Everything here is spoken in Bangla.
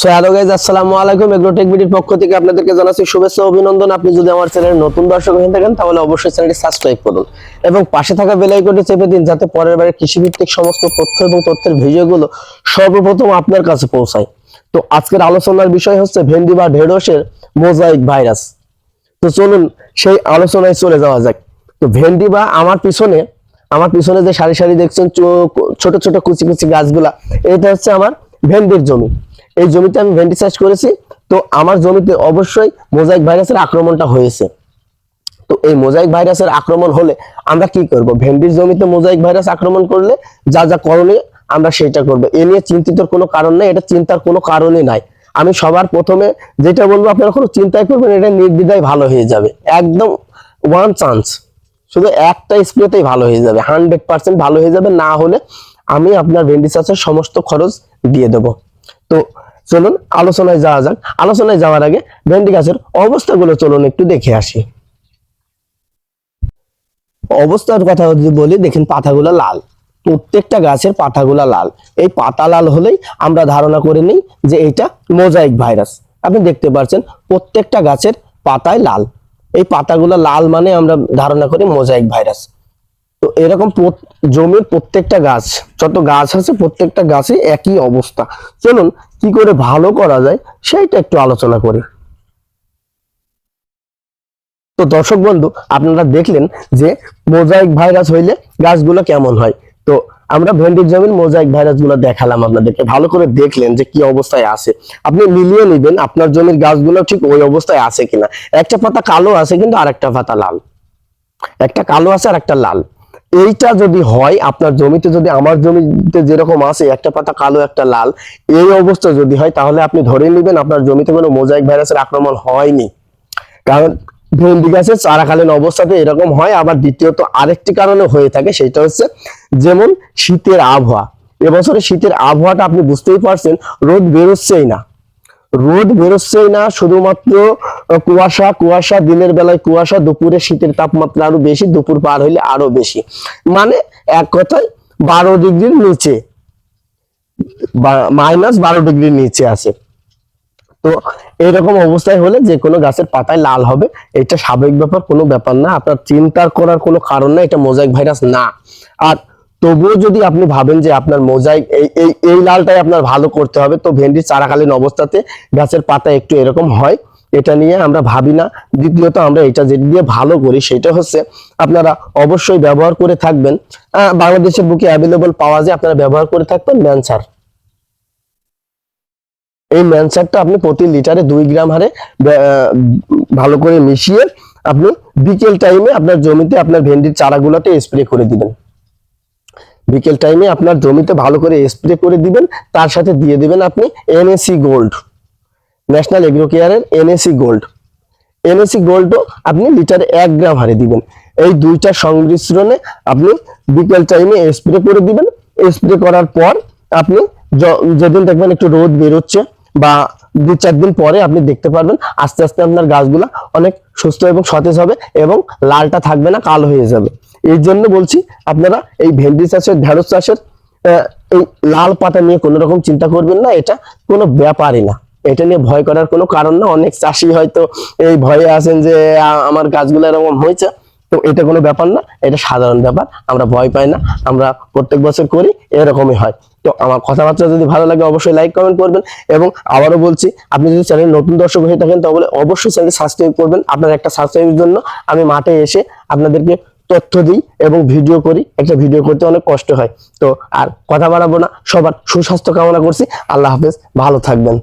সো হ্যালো গাইস, আসসালামু আলাইকুম। এগ্রোটেক ভিডিওর পক্ষ থেকে আপনাদেরকে জানাচ্ছি শুভেচ্ছা ও অভিনন্দন। আপনি যদি আমার চ্যানেলের নতুন দর্শক হয়ে থাকেন তাহলে অবশ্যই চ্যানেলটি সাবস্ক্রাইব করুন এবং পাশে থাকা বেল আইকনটি চেপে দিন যাতে পরের বারে কৃষিভিত্তিক সমস্ত তথ্য এবং তথ্যের ভিডিওগুলো সর্বপ্রথম আপনার কাছে পৌঁছায়। তো আজকের আলোচনার বিষয় হচ্ছে ভেন্ডি বা ঢেঁড়সের মোজাইক ভাইরাস। তো চলুন সেই আলোচনায় চলে যাওয়া যাক। তো ভেন্ডি বা আমার পিছনে যে সারি সারি দেখছেন ছোট ছোট কুচি কুচি গাছগুলা, এটা হচ্ছে আমার ভেন্ডির জমি। এই জমিতে আমি ভেন্ডি চাষ করেছি। তো আমার জমিতে অবশ্যই মোজাইক ভাইরাসের আক্রমণটা হয়েছে। তো এই মোজাইক ভাইরাসের আক্রমণ হলে আমরা কি করব? ভেন্ডির জমিতে মোজাইক ভাইরাস আক্রমণ করলে যা যা করণীয় আমরা সেটা করব। এ নিয়ে চিন্তিত কোনো কারণ নেই, এটা চিন্তার কোনো কারণই নাই। আমি সবার প্রথমে যেটা বলবো, আপনারা কোনো চিন্তাই করবেন, এটা নির্দ্বিধায় ভালো হয়ে যাবে। একদম ওয়ান চান্স, শুধু একটা স্প্রেতেই ভালো হয়ে যাবে, 100% ভালো হয়ে যাবে। না হলে আমি আপনার ভেন্ডি চাষের সমস্ত খরচ দিয়ে দেবো। তো চলুন আলোচনায় যাওয়া যাক। আলোচনায় যাওয়ার আগে ভেন্ডি গাছের অবস্থাগুলো চলুন একটু দেখে আসি। অবস্থার কথা যদি বলি, দেখেন পাতাগুলো লাল, প্রত্যেকটা গাছের পাতাগুলো লাল। এই পাতা লাল হলেই আমরা ধারণা করে নিই যে এটা মোজাইক ভাইরাস। আপনি দেখতে পাচ্ছেন প্রত্যেকটা গাছের পাতায় লাল। এই পাতাগুলো লাল মানে আমরা ধারণা করি মোজাইক ভাইরাস। তো এরকম জমির প্রত্যেকটা গাছ, যত গাছ আছে প্রত্যেকটা গাছে একই অবস্থা। চলুন কি করে ভালো করা যায় সেইটা একটু আলোচনা করি। তো দর্শক বন্ধু, আপনারা দেখলেন যে মোজাইক ভাইরাস হইলে গাছগুলো কেমন হয়। তো আমরা ভেন্ডির জমির মোজাইক ভাইরাস গুলো দেখালাম আপনাদেরকে, ভালো করে দেখলেন যে কি অবস্থায় আছে। আপনি মিলিয়ে নিবেন আপনার জমির গাছগুলো ঠিক ওই অবস্থায় আছে কিনা। একটা পাতা কালো আছে কিন্তু আরেকটা পাতা লাল, একটা কালো আছে আর একটা লাল। এইটা যদি হয় আপনার জমিতে, যদি আমার জমিতে যেরকম আছে একটা পাতা কালো একটা লাল, এই অবস্থা যদি হয় তাহলে আপনি ধরে নেবেন আপনার জমিতে কোনো মোজাইক ভাইরাসের আক্রমণ হয়নি। কারণ ভেন্ডি গাছের চারাকালীন অবস্থাতে এরকম হয়। আবার দ্বিতীয়ত আরেকটি কারণে হয়ে থাকে, সেটা হচ্ছে যেমন শীতের আবহাওয়া। এবছরে শীতের আবহাওয়াটা আপনি বুঝতেই পারছেন, রোদ বেরোচ্ছেই না, শুধুমাত্র কুয়াশা কুয়াশা, দিনের বেলায় কুয়াশা, দুপুরে শীতের তাপমাত্রা আরো বেশি, দুপুর পার হইলে আরো বেশি। মানে এক কথায় 12 ডিগ্রির নিচে, -12 ডিগ্রির নিচে আছে। তো এরকম অবস্থায় হলে যে কোনো গাছের পাতায় লাল হবে, এটা স্বাভাবিক ব্যাপার, কোনো ব্যাপার না, আপনার চিন্তার করার কোনো কারণ না, এটা মোজাইক ভাইরাস না। আর তবুও যদি আপনি ভাবেন যে আপনার মোজাইক এই লালটাই আপনার ভালো করতে হবে, তো ভেন্ডির চারাকালীন অবস্থাতে গাছের পাতা একটু এরকম হয়, এটা নিয়ে আমরা ভাবি না। দ্বিতীয়ত আমরা এটা যেটা দিয়ে ভালো করি সেটা হচ্ছে আপনারা অবশ্যই ব্যবহার করে থাকবেন, বাংলাদেশের বুকে অ্যাভেলেবল পাওয়া যায়, আপনারা ব্যবহার করে থাকবেন ম্যানসার। এই ম্যানসারটা আপনি প্রতি লিটারে 2 গ্রাম হারে ভালো করে মিশিয়ে আপনি বিকেল টাইমে আপনার জমিতে আপনার ভেন্ডির চারাগুলোতে স্প্রে করে দিবেন। বিকেল টাইমে আপনার জমিতে ভালো করে স্প্রে করে দিবেন। তার সাথে দিয়ে দিবেন আপনি এনএসি গোল্ড, ন্যাশনাল এগ্রো কেয়ারের এনএসি গোল্ডও আপনি লিটারে 1 গ্রাম হারে দিবেন। এই দুইটা সংমিশ্রণে আপনি বিকেল টাইমে স্প্রে করে দিবেন। স্প্রে করার পর আপনি যেদিন দেখবেন একটু রোদ বেরোচ্ছে বা 2-4 দিন পরে আপনি দেখতে পারবেন আস্তে আস্তে আপনার গাছগুলা অনেক সুস্থ এবং সতেজ হবে এবং লালটা থাকবে না, কালো হয়ে যাবে। এই জন্য বলছি আপনারা এই ভেন্ডি চাষের, ঢেঁড়স চাষের এই লাল পাতা নিয়ে কোনো রকম চিন্তা করবেন না, এটা কোনো ব্যাপারই না, এটা নিয়ে ভয় করার কোনো কারণ না। অনেক চাষি হয়তো এই ভয়ে আছেন যে আমার গাছগুলো এরকম হয়েছে, তো এটা কোনো ব্যাপার না, এটা সাধারণ ব্যাপার, আমরা ভয় পাই না, আমরা প্রত্যেক বছর করি, এরকমই হয়। তো আমার কথাবার্তা যদি ভালো লাগে অবশ্যই লাইক কমেন্ট করবেন এবং আবারও বলছি, আপনি যদি চ্যানেল নতুন দর্শক হয়ে থাকেন তাহলে অবশ্যই চ্যানেল সাবস্ক্রাইব করবেন। আপনার একটা সাবস্ক্রাইবের জন্য আমি মাঠে এসে আপনাদেরকে তথ্য দিই এবং ভিডিও করি, একটা ভিডিও করতে অনেক কষ্ট হয়। তো আর কথা বাড়াবো না, সবার সুস্বাস্থ্য কামনা করছি। আল্লাহ হাফেজ, ভালো থাকবেন।